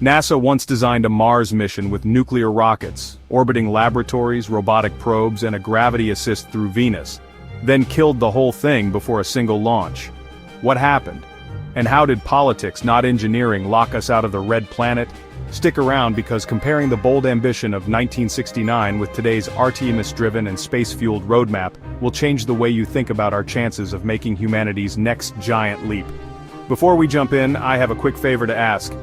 NASA once designed a Mars mission with nuclear rockets, orbiting laboratories, robotic probes, and a gravity assist through Venus, then killed the whole thing before a single launch. What happened? And how did politics, not engineering, lock us out of the red planet? Stick around, because comparing the bold ambition of 1969 with today's Artemis-driven and space-fueled roadmap will change the way you think about our chances of making humanity's next giant leap. Before we jump in, I have a quick favor to ask.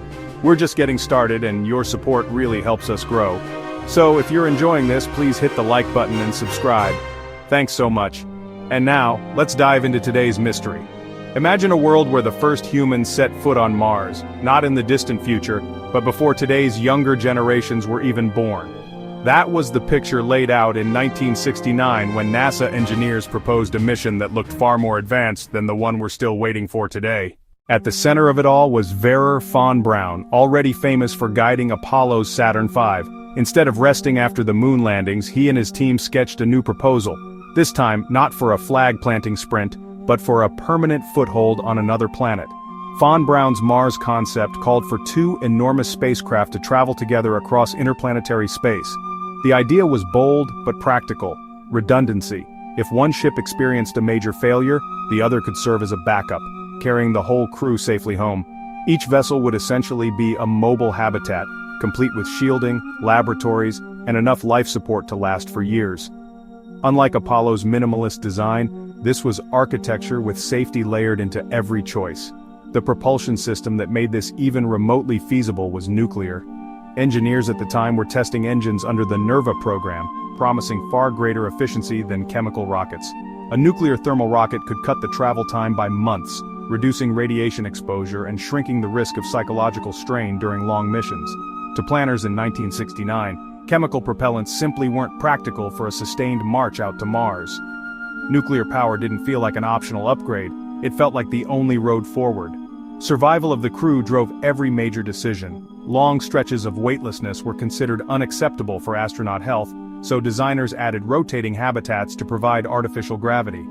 We're just getting started, and your support really helps us grow. So if you're enjoying this, please hit the like button and subscribe. Thanks so much. And now, let's dive into today's mystery. Imagine a world where the first humans set foot on Mars, not in the distant future, but before today's younger generations were even born. That was the picture laid out in 1969 when NASA engineers proposed a mission that looked far more advanced than the one we're still waiting for today. At the center of it all was Wernher von Braun, already famous for guiding Apollo's Saturn V. Instead of resting after the moon landings, he and his team sketched a new proposal. This time, not for a flag-planting sprint, but for a permanent foothold on another planet. Von Braun's Mars concept called for two enormous spacecraft to travel together across interplanetary space. The idea was bold but practical: redundancy. If one ship experienced a major failure, the other could serve as a backup, carrying the whole crew safely home. Each vessel would essentially be a mobile habitat, complete with shielding, laboratories, and enough life support to last for years. Unlike Apollo's minimalist design, this was architecture with safety layered into every choice. The propulsion system that made this even remotely feasible was nuclear. Engineers at the time were testing engines under the NERVA program, promising far greater efficiency than chemical rockets. A nuclear thermal rocket could cut the travel time by months, reducing radiation exposure and shrinking the risk of psychological strain during long missions. To planners in 1969, chemical propellants simply weren't practical for a sustained march out to Mars. Nuclear power didn't feel like an optional upgrade, it felt like the only road forward. Survival of the crew drove every major decision. Long stretches of weightlessness were considered unacceptable for astronaut health, so designers added rotating habitats to provide artificial gravity.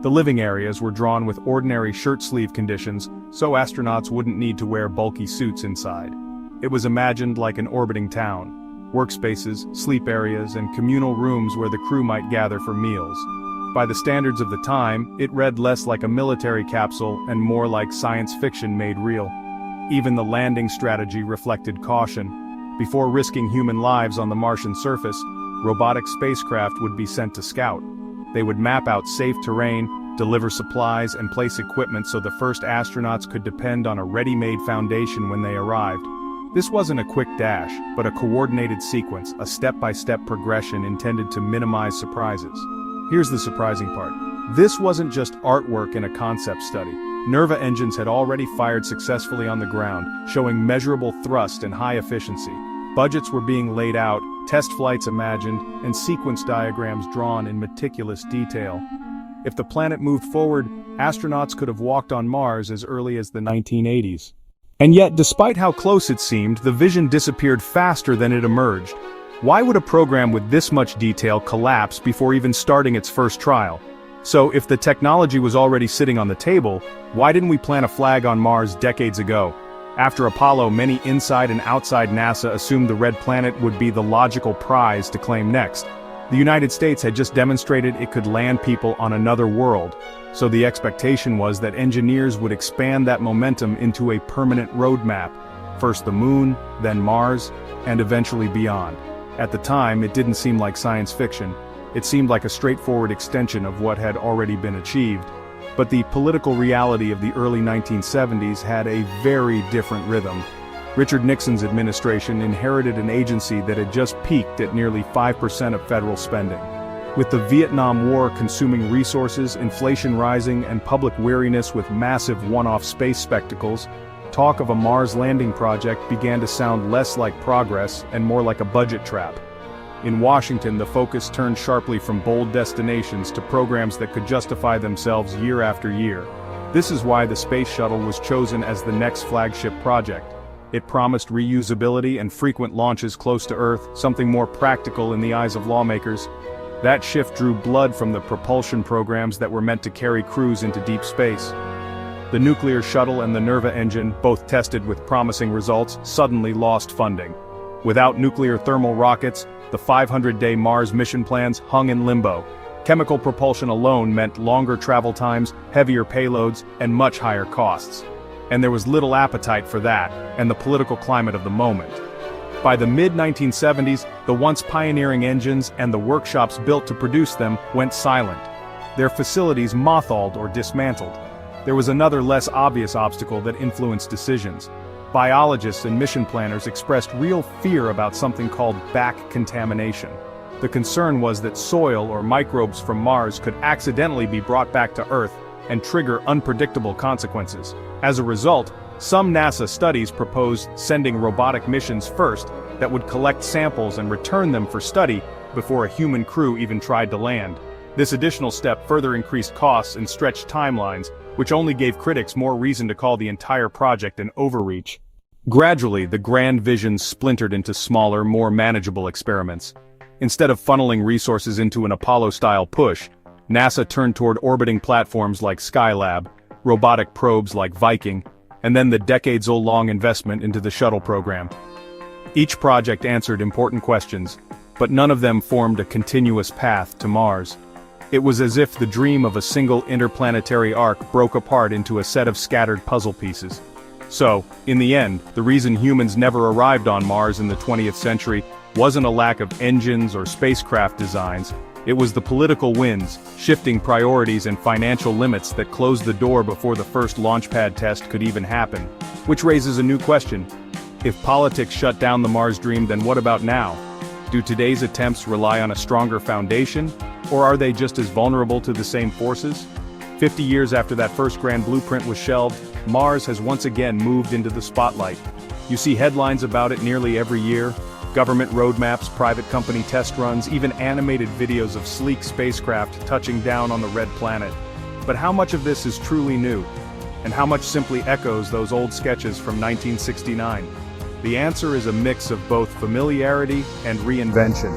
The living areas were drawn with ordinary shirt-sleeve conditions, so astronauts wouldn't need to wear bulky suits inside. It was imagined like an orbiting town. Workspaces, sleep areas, and communal rooms where the crew might gather for meals. By the standards of the time, it read less like a military capsule and more like science fiction made real. Even the landing strategy reflected caution. Before risking human lives on the Martian surface, robotic spacecraft would be sent to scout. They would map out safe terrain, deliver supplies, and place equipment so the first astronauts could depend on a ready-made foundation when they arrived. This wasn't a quick dash, but a coordinated sequence, a step-by-step progression intended to minimize surprises. Here's the surprising part. This wasn't just artwork in a concept study. NERVA engines had already fired successfully on the ground, showing measurable thrust and high efficiency. Budgets were being laid out, test flights imagined, and sequence diagrams drawn in meticulous detail. If the planet moved forward, astronauts could have walked on Mars as early as the 1980s. And yet, despite how close it seemed, the vision disappeared faster than it emerged. Why would a program with this much detail collapse before even starting its first trial? So, if the technology was already sitting on the table, why didn't we plant a flag on Mars decades ago? After Apollo, many inside and outside NASA assumed the red planet would be the logical prize to claim next. The United States had just demonstrated it could land people on another world, so the expectation was that engineers would expand that momentum into a permanent roadmap. First the Moon, then Mars, and eventually beyond. At the time, it didn't seem like science fiction. It seemed like a straightforward extension of what had already been achieved. But the political reality of the early 1970s had a very different rhythm. Richard Nixon's administration inherited an agency that had just peaked at nearly 5% of federal spending. With the Vietnam War consuming resources, inflation rising, and public weariness with massive one-off space spectacles, talk of a Mars landing project began to sound less like progress and more like a budget trap. In Washington, the focus turned sharply from bold destinations to programs that could justify themselves year after year. This is why the Space Shuttle was chosen as the next flagship project. It promised reusability and frequent launches close to Earth, something more practical in the eyes of lawmakers. That shift drew blood from the propulsion programs that were meant to carry crews into deep space. The nuclear shuttle and the NERVA engine, both tested with promising results, suddenly lost funding. Without nuclear thermal rockets, the 500-day Mars mission plans hung in limbo. Chemical propulsion alone meant longer travel times, heavier payloads, and much higher costs. And there was little appetite for that, and the political climate of the moment. By the mid-1970s, the once pioneering engines and the workshops built to produce them went silent. Their facilities mothballed or dismantled. There was another less obvious obstacle that influenced decisions. Biologists and mission planners expressed real fear about something called back contamination. The concern was that soil or microbes from Mars could accidentally be brought back to Earth and trigger unpredictable consequences. As a result, some NASA studies proposed sending robotic missions first that would collect samples and return them for study before a human crew even tried to land. This additional step further increased costs and stretched timelines, which only gave critics more reason to call the entire project an overreach. Gradually, the grand vision splintered into smaller, more manageable experiments. Instead of funneling resources into an Apollo-style push, NASA turned toward orbiting platforms like Skylab, robotic probes like Viking, and then the decades-long investment into the shuttle program. Each project answered important questions, but none of them formed a continuous path to Mars. It was as if the dream of a single interplanetary arc broke apart into a set of scattered puzzle pieces. So, in the end, the reason humans never arrived on Mars in the 20th century wasn't a lack of engines or spacecraft designs. It was the political winds, shifting priorities and financial limits that closed the door before the first launchpad test could even happen. Which raises a new question. If politics shut down the Mars dream, then what about now? Do today's attempts rely on a stronger foundation, or are they just as vulnerable to the same forces? 50 years after that first grand blueprint was shelved, Mars has once again moved into the spotlight. You see headlines about it nearly every year. Government roadmaps, private company test runs, even animated videos of sleek spacecraft touching down on the red planet. But how much of this is truly new? And how much simply echoes those old sketches from 1969? The answer is a mix of both familiarity and reinvention.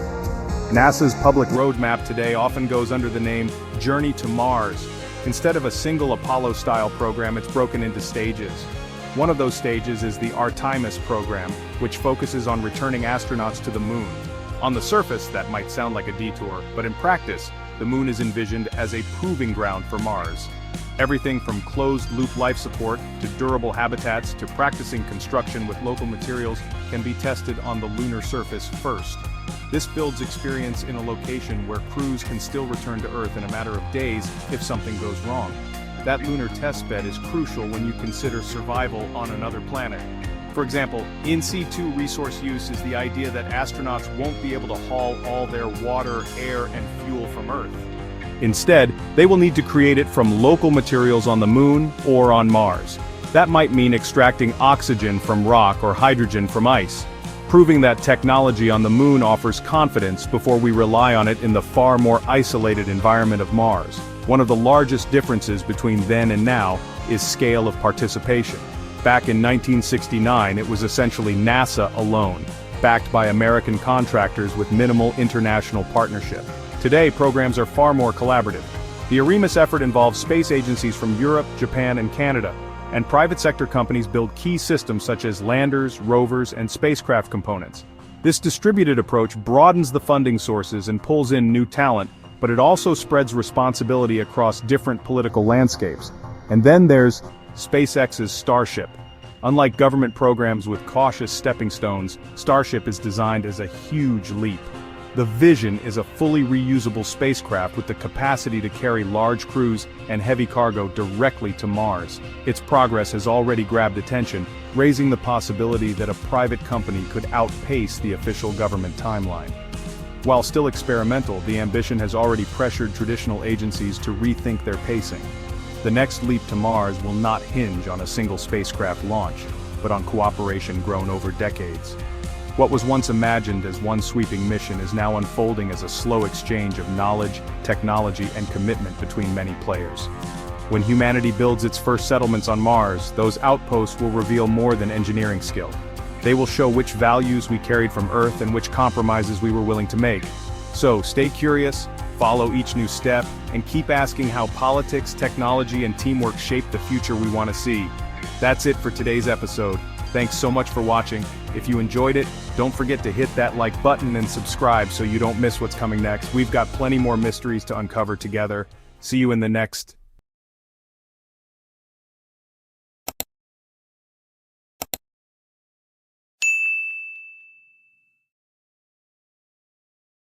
NASA's public roadmap today often goes under the name Journey to Mars. Instead of a single Apollo-style program, it's broken into stages. One of those stages is the Artemis program, which focuses on returning astronauts to the moon. On the surface, that might sound like a detour, but in practice, the moon is envisioned as a proving ground for Mars. Everything from closed-loop life support to durable habitats to practicing construction with local materials can be tested on the lunar surface first. This builds experience in a location where crews can still return to Earth in a matter of days if something goes wrong. That lunar testbed is crucial when you consider survival on another planet. For example, in situ resource use is the idea that astronauts won't be able to haul all their water, air, and fuel from Earth. Instead, they will need to create it from local materials on the moon or on Mars. That might mean extracting oxygen from rock or hydrogen from ice, proving that technology on the moon offers confidence before we rely on it in the far more isolated environment of Mars. One of the largest differences between then and now is scale of participation. Back in 1969, it was essentially NASA alone, backed by American contractors with minimal international partnership. Today, programs are far more collaborative. The Artemis effort involves space agencies from Europe, Japan, and Canada, and private sector companies build key systems such as landers, rovers, and spacecraft components. This distributed approach broadens the funding sources and pulls in new talent, but it also spreads responsibility across different political landscapes. And then there's SpaceX's Starship. Unlike government programs with cautious stepping stones, Starship is designed as a huge leap. The vision is a fully reusable spacecraft with the capacity to carry large crews and heavy cargo directly to Mars. Its progress has already grabbed attention, raising the possibility that a private company could outpace the official government timeline. While still experimental, the ambition has already pressured traditional agencies to rethink their pacing. The next leap to Mars will not hinge on a single spacecraft launch, but on cooperation grown over decades. What was once imagined as one sweeping mission is now unfolding as a slow exchange of knowledge, technology, and commitment between many players. When humanity builds its first settlements on Mars, those outposts will reveal more than engineering skill. They will show which values we carried from Earth and which compromises we were willing to make. So, stay curious, Follow each new step, and keep asking how politics, technology, and teamwork shape the future we want to see. That's it for today's episode. Thanks so much for watching. If you enjoyed it, don't forget to hit that like button and subscribe so you don't miss what's coming next. We've got plenty more mysteries to uncover together. See you in the next